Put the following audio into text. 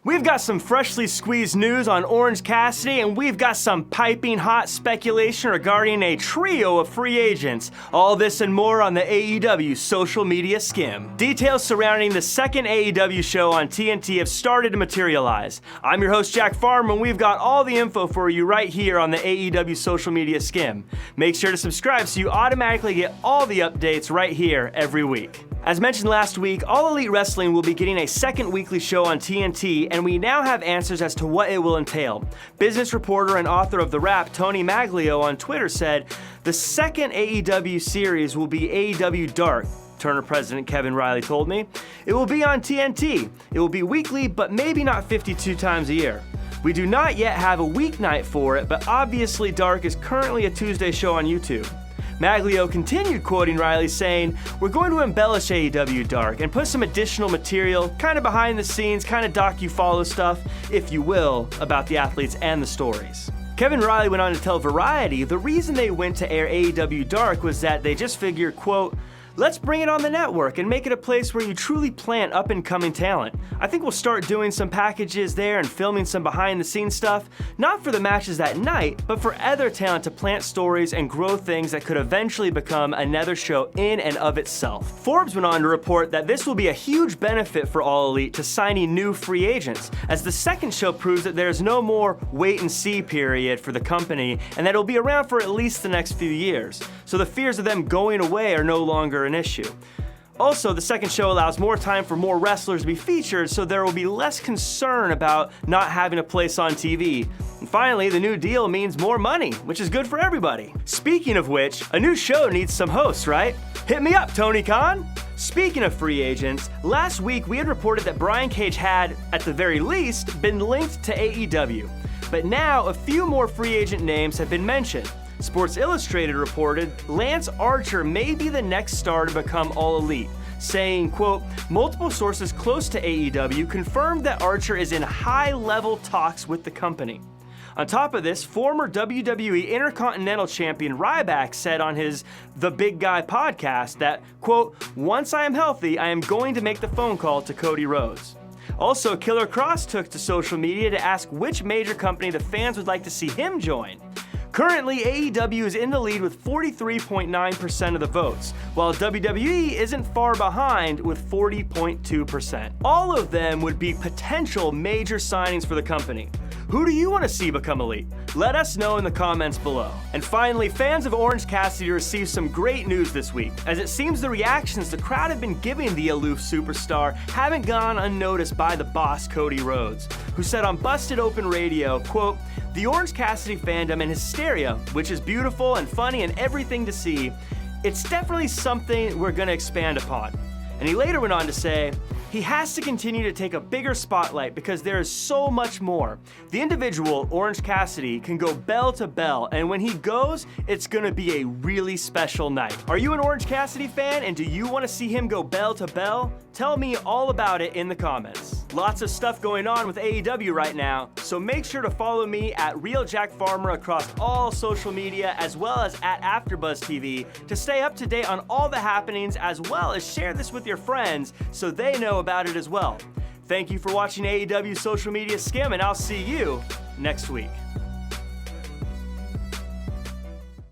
We've got some freshly squeezed news on Orange Cassidy, and we've got some piping hot speculation regarding a trio of free agents. All this and more on the AEW social media skim. Details surrounding the second AEW show on TNT have started to materialize. I'm your host, Jack Farmer, and we've got all the info for you right here on the AEW social media skim. Make sure to subscribe so you automatically get all the updates right here every week. As mentioned last week, All Elite Wrestling will be getting a second weekly show on TNT, and we now have answers as to what it will entail. Business reporter and author of The Wrap, Tony Maglio, on Twitter said, the second AEW series will be AEW Dark. Turner president Kevin Riley told me. It will be on TNT. It will be weekly, but maybe not 52 times a year. We do not yet have a weeknight for it, but obviously Dark is currently a Tuesday show on YouTube. Maglio continued quoting Riley saying, we're going to embellish AEW Dark and put some additional material, kind of behind the scenes, kind of docu-follow stuff, if you will, about the athletes and the stories. Kevin Riley went on to tell Variety the reason they went to air AEW Dark was that they just figured, quote, let's bring it on the network and make it a place where you truly plant up-and-coming talent. I think we'll start doing some packages there and filming some behind-the-scenes stuff, not for the matches that night, but for other talent to plant stories and grow things that could eventually become another show in and of itself. Forbes went on to report that this will be a huge benefit for All Elite to signing new free agents, as the second show proves that there's no more wait-and-see period for the company, and that it'll be around for at least the next few years. So the fears of them going away are no longer an issue. Also, the second show allows more time for more wrestlers to be featured, so there will be less concern about not having a place on TV. And finally, the new deal means more money, which is good for everybody. Speaking of which, a new show needs some hosts, right? Hit me up, Tony Khan! Speaking of free agents, last week we had reported that Brian Cage had, at the very least, been linked to AEW. But now, a few more free agent names have been mentioned. Sports Illustrated reported Lance Archer may be the next star to become All Elite, saying, quote, multiple sources close to AEW confirmed that Archer is in high-level talks with the company. On top of this, former WWE Intercontinental Champion Ryback said on his The Big Guy podcast that, quote, once I am healthy, I am going to make the phone call to Cody Rhodes. Also, Killer Kross took to social media to ask which major company the fans would like to see him join. Currently, AEW is in the lead with 43.9% of the votes, while WWE isn't far behind with 40.2%. All of them would be potential major signings for the company. Who do you want to see become elite? Let us know in the comments below. And finally, fans of Orange Cassidy received some great news this week, as it seems the reactions the crowd have been giving the aloof superstar haven't gone unnoticed by the boss Cody Rhodes, who said on Busted Open Radio, quote, the Orange Cassidy fandom and hysteria, which is beautiful and funny and everything to see, it's definitely something we're gonna expand upon. And he later went on to say, he has to continue to take a bigger spotlight because there is so much more. The individual, Orange Cassidy, can go bell to bell, and when he goes, it's gonna be a really special night. Are you an Orange Cassidy fan, and do you want to see him go bell to bell? Tell me all about it in the comments. Lots of stuff going on with AEW right now, so make sure to follow me at Real Jack Farmer across all social media, as well as at AfterBuzz TV, to stay up to date on all the happenings, as well as share this with your friends so they know about it as well. Thank you for watching AEW Social Media Skim, and I'll see you next week.